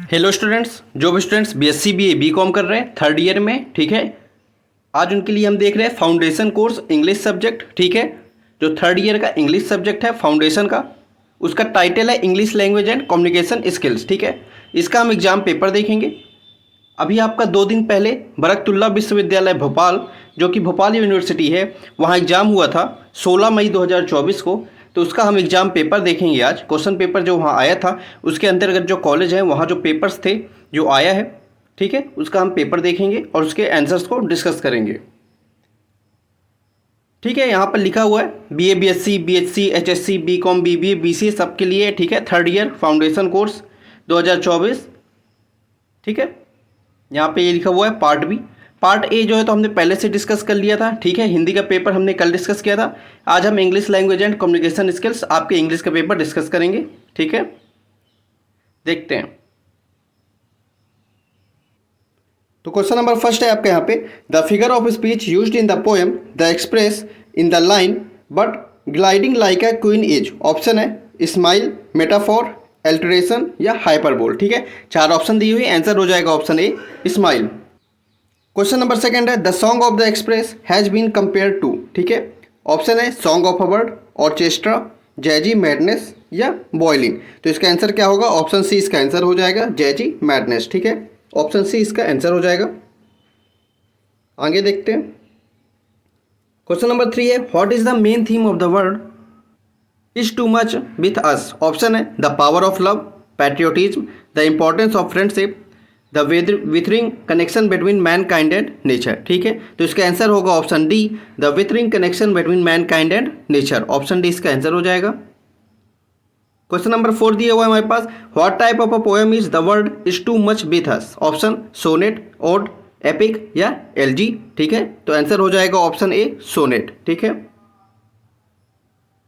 Hello students, जो भी students BSc BA BCom कर रहे हैं थर्ड ईयर में, ठीक है। आज उनके लिए हम देख रहे हैं फाउंडेशन कोर्स इंग्लिश सब्जेक्ट, ठीक है। जो थर्ड ईयर का इंग्लिश सब्जेक्ट है फाउंडेशन का, उसका टाइटल है English language and communication skills, ठीक है। इसका हम एग्जाम पेपर देखेंगे। अभी आपका 2 दिन पहले बरकतुल्लाह विश्वविद्यालय भोपाल, जो कि भोपाल यूनिवर्सिटी है, वहाँ एग्ज़ाम हुआ था 16 मई 2024 को। तो उसका हम एग्ज़ाम पेपर देखेंगे आज। क्वेश्चन पेपर जो वहाँ आया था उसके अंतर्गत जो कॉलेज है वहाँ जो पेपर्स थे जो आया है, ठीक है, उसका हम पेपर देखेंगे और उसके आंसर्स को डिस्कस करेंगे, ठीक है। यहाँ पर लिखा हुआ है BA BSc BHC HSC BCom BBA BCA सबके लिए, ठीक है, थर्ड ईयर फाउंडेशन कोर्स 2024, ठीक है। यहाँ पे ये लिखा हुआ है पार्ट बी। पार्ट ए जो है तो हमने पहले से डिस्कस कर लिया था, ठीक है। हिंदी का पेपर हमने कल डिस्कस किया था। आज हम English language and communication skills आपके इंग्लिश का पेपर डिस्कस करेंगे, ठीक है। देखते हैं। तो क्वेश्चन नंबर फर्स्ट है आपके यहाँ पे, the figure of speech used in the poem the express in the line but gliding like a queen is. Option है स्माइल, मेटाफोर, एल्टरेशन या हाइपरबोल, ठीक है। 4 ऑप्शन दी हुई, आंसर हो जाएगा option A smile. Question number second है, the song of the express has been compare to, ठीक है। ऑप्शन है song of a bird, orchestra, jazzy madness या बॉयलिंग। तो इसका आंसर क्या होगा? ऑप्शन सी इसका आंसर हो जाएगा, जैजी मैडनेस, ठीक है। ऑप्शन सी इसका आंसर हो जाएगा। आगे देखते हैं। क्वेश्चन नंबर 3 है, what is the main theme of the world is too much with us. Option है the power of love, patriotism, the importance of friendship, the withering connection between mankind and nature, ठीक है। तो इसका answer होगा option D, the withering connection between mankind and nature. Option D इसका answer हो जाएगा। Question number 4 दिया हुआ है हमारे पास, what type of a poem is the world is too much with us. Option sonnet, ode, epic या elegy, ठीक है। तो आंसर हो जाएगा ऑप्शन ए सोनेट, ठीक है।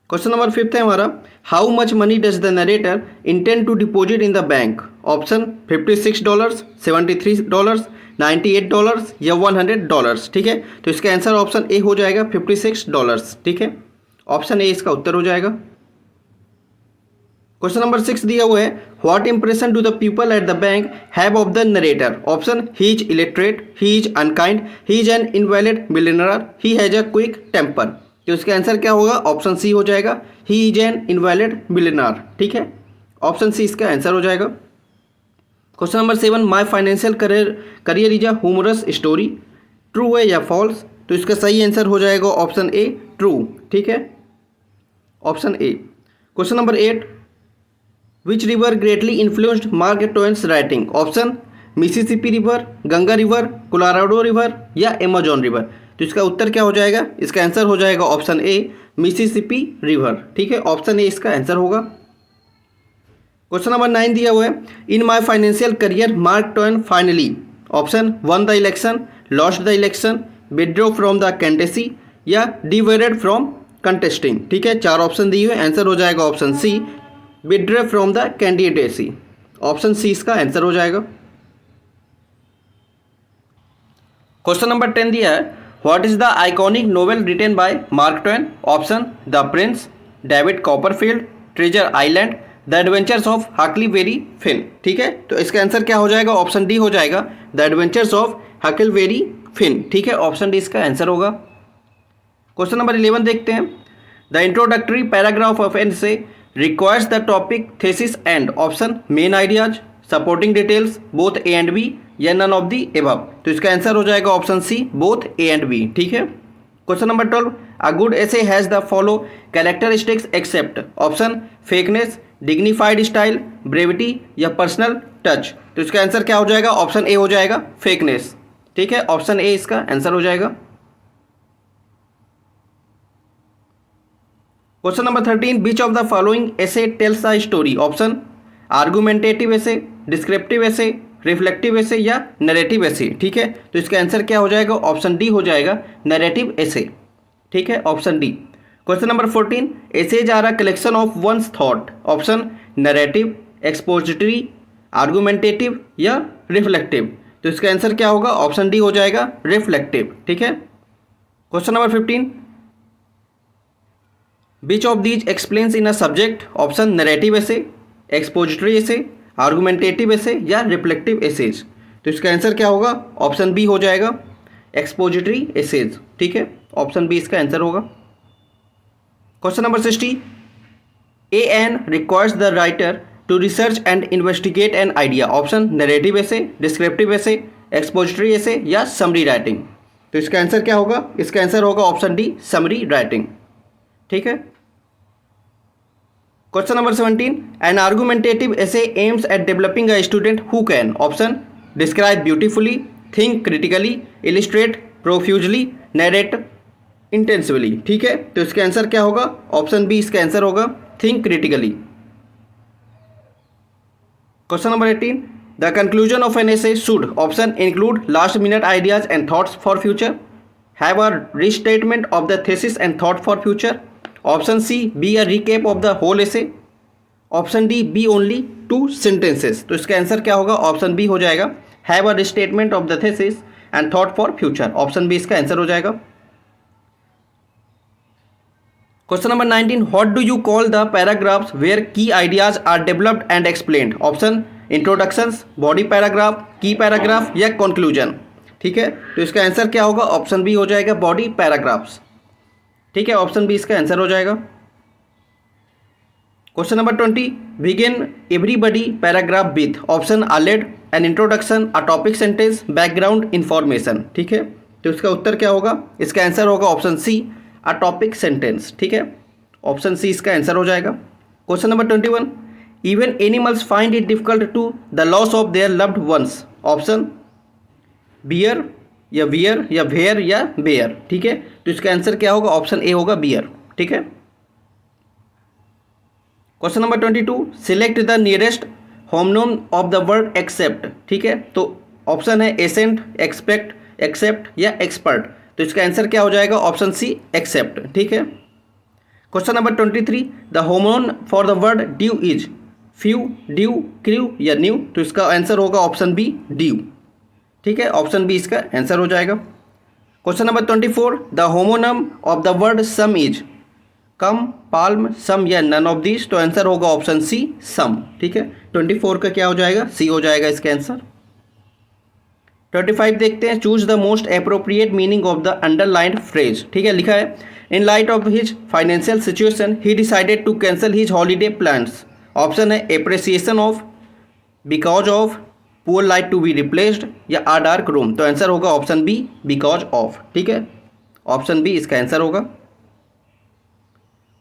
क्वेश्चन नंबर 5 है हमारा, how much money does the narrator intend to deposit in the bank. Option $56, $73, $98 या $100, ठीक है। तो इसका आंसर ऑप्शन ए हो जाएगा $56, ठीक है। ऑप्शन ए इसका उत्तर हो जाएगा। क्वेश्चन नंबर 6 दिया हुआ है, what impression do the people at the bank have of the narrator. Option he is illiterate, he is unkind, he is an invalid millionaire, he has a quick temper. तो इसका answer क्या होगा? Option C हो जाएगा, he is an invalid millionaire, ठीक है। Option C इसका answer हो जाएगा। Question number 7, my financial career is a humorous story. True है या फॉल्स? तो इसका सही आंसर हो जाएगा ऑप्शन ए ट्रू, ठीक है। Option A. Question number 8, which river greatly influenced Mark Twain's writing. Option Mississippi river, Ganga river, Colorado river या अमेजोन रिवर। तो इसका उत्तर क्या हो जाएगा? इसका आंसर हो जाएगा ऑप्शन ए मिसिसिपी रिवर, ठीक है। ऑप्शन ए इसका आंसर होगा। क्वेश्चन नंबर 9 दिया हुआ है, in my financial career Mark Twain finally. Option one the election, lost the election, withdraw from the candidacy या डिवेडेड फ्रॉम कंटेस्टिंग, ठीक है। 4 ऑप्शन दिए हुए, आंसर हो जाएगा option C withdraw from the candidacy. Option C इसका answer हो जाएगा। क्वेश्चन नंबर 10 दिया है, what is the iconic novel written by Mark Twain. Option the prince, David Copperfield, Treasure Island, the adventures of Huckleberry Finn, ठीक है। तो इसका answer क्या हो जाएगा? ऑप्शन डी हो जाएगा, the adventures of Huckleberry Finn, ठीक है। ऑप्शन डी इसका आंसर होगा। क्वेश्चन नंबर 11 देखते हैं, the introductory paragraph of an essay requires the topic, thesis and option main ideas, supporting details, both A and B या none of the above। तो इसका answer हो जाएगा option C both A and B, ठीक है। Question number 12, a good essay has the follow characteristics except। Option fakeness, dignified style, brevity या personal touch. तो इसका आंसर क्या हो जाएगा? ऑप्शन ए हो जाएगा फेकनेस, ठीक है। ऑप्शन ए इसका आंसर हो जाएगा। Question number 13, which of the following essay tells the story. Option argumentative essay, descriptive essay, reflective essay या नरेटिव एसे, ठीक है। तो इसका आंसर क्या हो जाएगा? ऑप्शन डी हो जाएगा नरेटिव एसे, ठीक है। Option D. Question number 14, essays are a collection of one's thought. Option narrative, expository, argumentative या रिफ्लेक्टिव। तो इसका आंसर क्या होगा? ऑप्शन डी हो जाएगा रिफ्लेक्टिव, ठीक है। Question number 15, Which of these explains in a subject? Option narrative ऐसे, एक्सपोजिटरी ऐसे, आर्गुमेंटेटिव एसे या रिफ्लेक्टिव एसेज। तो इसका आंसर क्या होगा? ऑप्शन बी हो जाएगा, एक्सपोजिटरी एसेज। ठीक है, ऑप्शन बी इसका आंसर होगा। Question number 60, an requires the writer to research and investigate an idea. Option narrative essay, descriptive essay, expository essay या समरी राइटिंग। तो इसका आंसर क्या होगा? इसका आंसर होगा ऑप्शन डी, समरी राइटिंग। ठीक है। Question number 17, an argumentative essay aims at developing a student who can. Option describe beautifully, think critically, illustrate profusely, narrate intensively. ठीक है, तो इसका आंसर क्या होगा? ऑप्शन बी इसका आंसर होगा, think critically. Question number 18, the conclusion of an essay should. Option include last minute ideas and thoughts for future, have a restatement of the thesis and thought for future. Option C, B a recap of the whole essay. Option D, be only 2 sentences. तो इसका answer क्या होगा? Option B हो जाएगा, have a restatement of the thesis and thought for future. Option B इसका answer हो जाएगा। Question number 19, what do you call the paragraphs where key ideas are developed and explained. Option introductions, body paragraph, key paragraph या conclusion. ठीक है, तो इसका answer क्या होगा? ऑप्शन बी हो जाएगा, बॉडी पैराग्राफ्स। ठीक है, ऑप्शन बी इसका आंसर हो जाएगा। Question number 20, begin everybody paragraph with. Option a lead, an introduction, a topic sentence, background information. ठीक है, तो इसका उत्तर क्या होगा? इसका आंसर होगा option C, a topic sentence. ठीक है, ऑप्शन सी इसका आंसर हो जाएगा। Question number 21, even animals find it difficult to the loss of their loved ones. Option bear या वियर या वेयर या बेयर। ठीक है, तो इसका आंसर क्या होगा? ऑप्शन ए होगा, बियर। ठीक है। Question number 22, select the nearest homonym of the word accept. ठीक है, तो ऑप्शन है एसेंट, एक्सपेक्ट, एक्सेप्ट या एक्सपर्ट। तो इसका आंसर क्या हो जाएगा? Option C, accept. ठीक है। Question number 23, the homonym for the word due is few, due, crew या न्यू। तो इसका आंसर होगा ऑप्शन बी, ड्यू। ठीक है, ऑप्शन बी इसका आंसर हो जाएगा। Question number 24, the homonym of the word some is come, palm, sum या नन ऑफ दिस। तो आंसर होगा ऑप्शन सी, सम। ठीक है, 24 का क्या हो जाएगा? सी हो जाएगा इसका आंसर। 25 देखते हैं, choose the most appropriate meaning of the underlined phrase. ठीक है, लिखा है, in light of his financial situation he decided to cancel his holiday plans. Option है appreciation of, because of, poor light to be replaced या a dark room. तो answer होगा option B, because of. ठीक है, option B इसका answer होगा।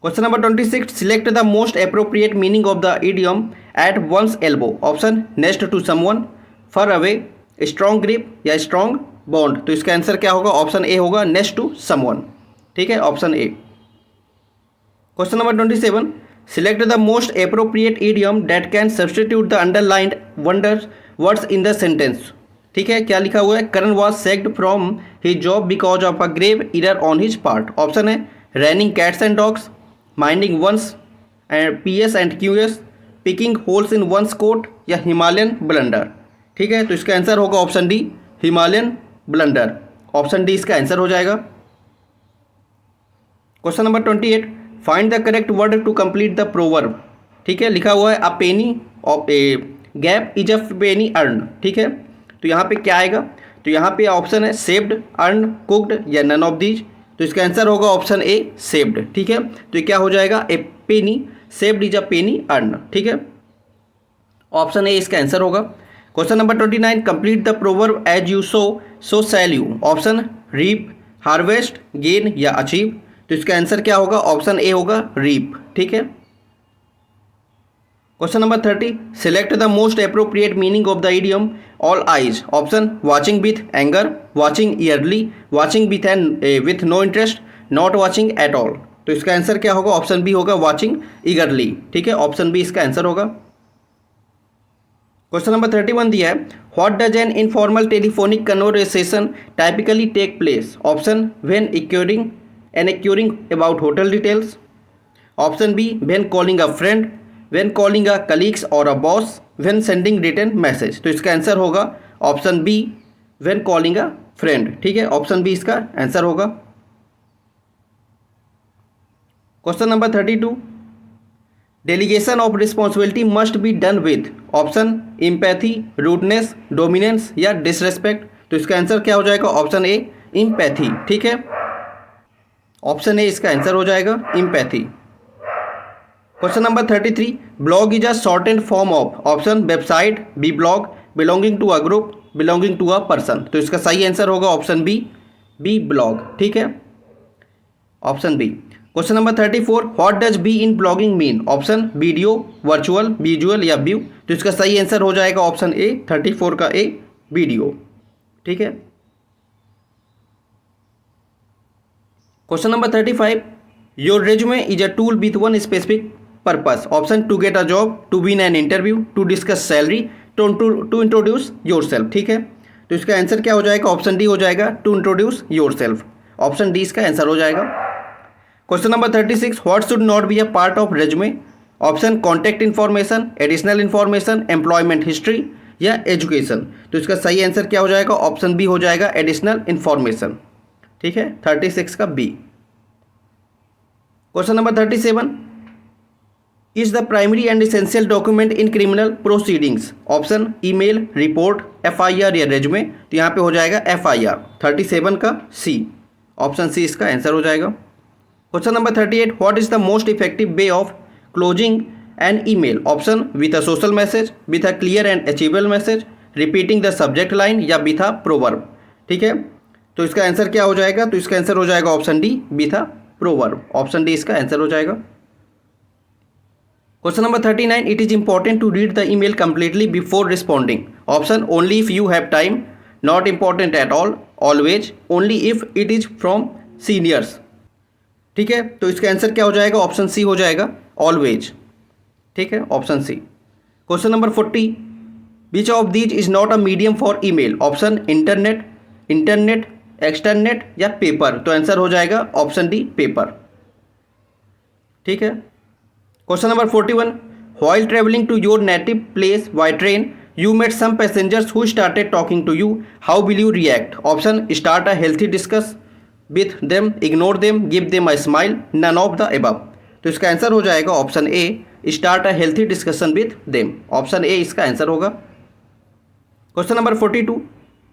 Question number 26, select the most appropriate meaning of the idiom eight one's elbow. Option next to someone, far away, strong grip या strong bond. तो इसका answer क्या होगा? Option A होगा, नेक्स्ट टू समवन। ठीक है, option A. Question number 27, select the most appropriate idiom that can substitute the underlined wonders words in the sentence. ठीक है, क्या लिखा हुआ है? Karan was sacked from his job because of a grave error on his part. Option है raining cats and dogs, minding one's and Ps and Qs, picking holes in one's coat या Himalayan blunder. ठीक है, तो इसका answer होगा option D, Himalayan blunder. Option D इसका answer हो जाएगा। Question number 28, find the correct word to complete the proverb. ठीक है, लिखा हुआ है a penny of a gap is a penny earn. ठीक है, तो यहाँ पे क्या आएगा? तो यहाँ पे ऑप्शन है सेव्ड, अर्न, कुक्ड या नन ऑफ दीज। तो इसका आंसर होगा ऑप्शन ए, सेव्ड। ठीक है, तो ये क्या हो जाएगा? A penny saved is a penny earn. ठीक है, ऑप्शन ए इसका आंसर होगा। Question number 29, complete the proverb as you sow shall you. Option reap, harvest, gain या अचीव। तो इसका आंसर क्या होगा? ऑप्शन ए होगा, रीप। ठीक है। Question number 30, select the most appropriate meaning of the idiom all eyes. Option watching with anger, watching eagerly, watching with no interest, not watching at all. तो इसका answer क्या होगा? Option B होगा, watching eagerly. ठीक है, option B इसका answer होगा। Question number 31 दिया है, what does an informal telephonic conversation typically take place. Option when inquiring about hotel details. Option B when calling a friend, when calling a colleagues और a boss, when sending written message. तो इसका answer होगा option B, when calling a friend. ठीक है, option B इसका answer होगा। Question number 32, delegation of responsibility must be done with option empathy, rudeness, dominance या disrespect. तो इसका आंसर क्या हो जाएगा? Option A empathy. ठीक है, ऑप्शन ए इसका आंसर हो जाएगा empathy. Question number 33, blog is a shortened form of option website, B blog, belonging to a group, belonging to a person. तो इसका सही आंसर होगा ऑप्शन बी, बी ब्लॉग। ठीक है, option B. Question number 34, what does B in blogging mean option video, virtual, visual या view. तो इसका सही आंसर हो जाएगा ऑप्शन ए 34 का ए वीडियो। ठीक है, question number 35, your resume is a tool with one specific purpose option to get a job, to win an interview, to discuss salary, to introduce yourself. ठीक है, तो इसका आंसर क्या हो जाएगा? ऑप्शन डी हो जाएगा to introduce yourself. Option D इसका आंसर हो जाएगा। Question number 36, what should not be a part of resume option contact information, additional information, employment history या एजुकेशन। तो इसका सही आंसर क्या हो जाएगा? ऑप्शन बी हो जाएगा एडिशनल इन्फॉर्मेशन। ठीक है, 36 का B. Question number 37, is the primary and essential document in criminal proceedings option email, report, FIR या रेज्यूमे। तो यहाँ पे हो जाएगा एफआईआर, 37 का सी। ऑप्शन सी इसका आंसर हो जाएगा। Question number 38, what is the most effective way of closing an email option with a social message, with a clear and achievable message, repeating the subject line या with a proverb. ठीक है, तो इसका answer क्या हो जाएगा? तो इसका आंसर हो जाएगा option D with a proverb. Option D इसका आंसर हो जाएगा। Question number 39, it is important to read the email completely before responding option only if you have time, not important at all, always, only if it is from seniors. ठीक है, तो इसका answer क्या हो जाएगा? Option C हो जाएगा always. ठीक है, option C. Question number 40, which of these is not a medium for email option internet, internet, extranet या पेपर। तो आंसर हो जाएगा ऑप्शन डी पेपर। ठीक है, question number 41, while travelling to your native place by train you met some passengers who started talking to you, how will you react option start a healthy discuss with them, ignore them, give them a smile, none of the above. तो इसका answer हो जाएगा option A start a healthy discussion with them. Option A इसका answer होगा। Question number 42,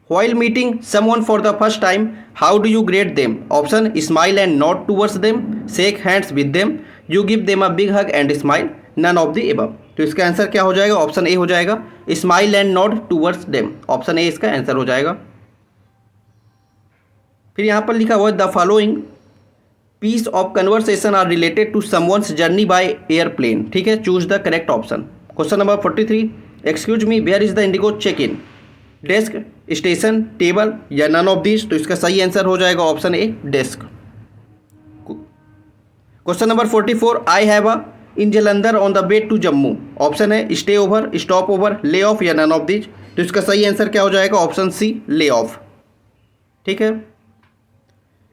while meeting someone for the first time how do you greet them option smile and nod towards them, shake hands with them, you give them a big hug and smile, none of the above। तो इसका answer क्या हो जाएगा? Option A हो जाएगा smile and nod towards them. Option A इसका answer हो जाएगा। फिर यहाँ पर लिखा हुआ है the following piece of conversation are related to someone's journey by airplane. ठीक है, choose the correct option. Question number 43, excuse me where is the IndiGo check in, desk, station, table या नन ऑफ दिस। तो इसका सही answer हो जाएगा option A desk. Question number 44, I have a in Jalandhar on the way to Jammu. Option है stay over, stop over, lay of या none of this. तो इसका सही आंसर क्या हो जाएगा? ऑप्शन सी ले ऑफ। ठीक है,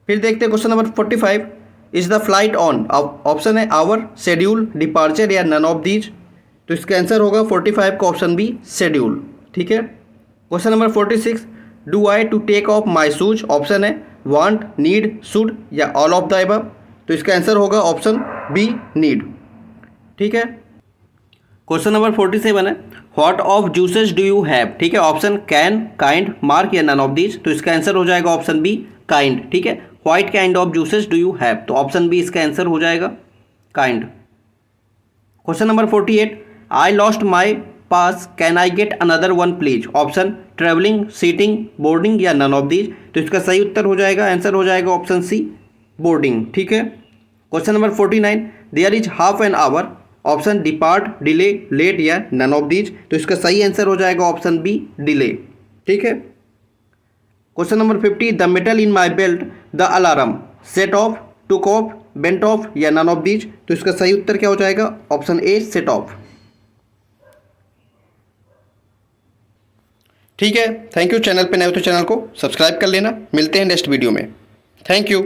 फिर देखते हैं question number 45, is the flight on. Option है आवर, शेड्यूल, डिपार्चर या नन ऑफ दीज। तो इसका आंसर होगा 45 का ऑप्शन बी शेड्यूल। ठीक है, question number 46, do I to take off my shoes. Option है वांट, नीड, शुड या ऑल ऑफ द अबव। तो इसका आंसर होगा ऑप्शन बी नीड। ठीक है, क्वेश्चन नंबर 47 है what of juices do you have. ठीक है, ऑप्शन कैन, काइंड, मार्क या नन ऑफ दीज। तो इसका आंसर हो जाएगा ऑप्शन बी काइंड। ठीक है, what kind of juices do you have. तो ऑप्शन बी इसका आंसर हो जाएगा kind. Question number 48, I lost my pass, can I get another one please. Option travelling, seating, boarding या none of these. तो इसका सही उत्तर हो जाएगा, आंसर हो जाएगा ऑप्शन सी बोर्डिंग। ठीक है, question number 49, there is half an hour. Option depart, delay, late या नन ऑफ दीज। तो इसका सही आंसर हो जाएगा ऑप्शन बी डिले। ठीक है, question number 50, the metal in my belt, the alarm, set off, took off, bent off या none of these. तो इसका सही उत्तर क्या हो जाएगा? Option A set off. ठीक है, थैंक यू। चैनल पे नए हो तो चैनल को सब्सक्राइब कर लेना। मिलते हैं नेक्स्ट वीडियो में। Thank you.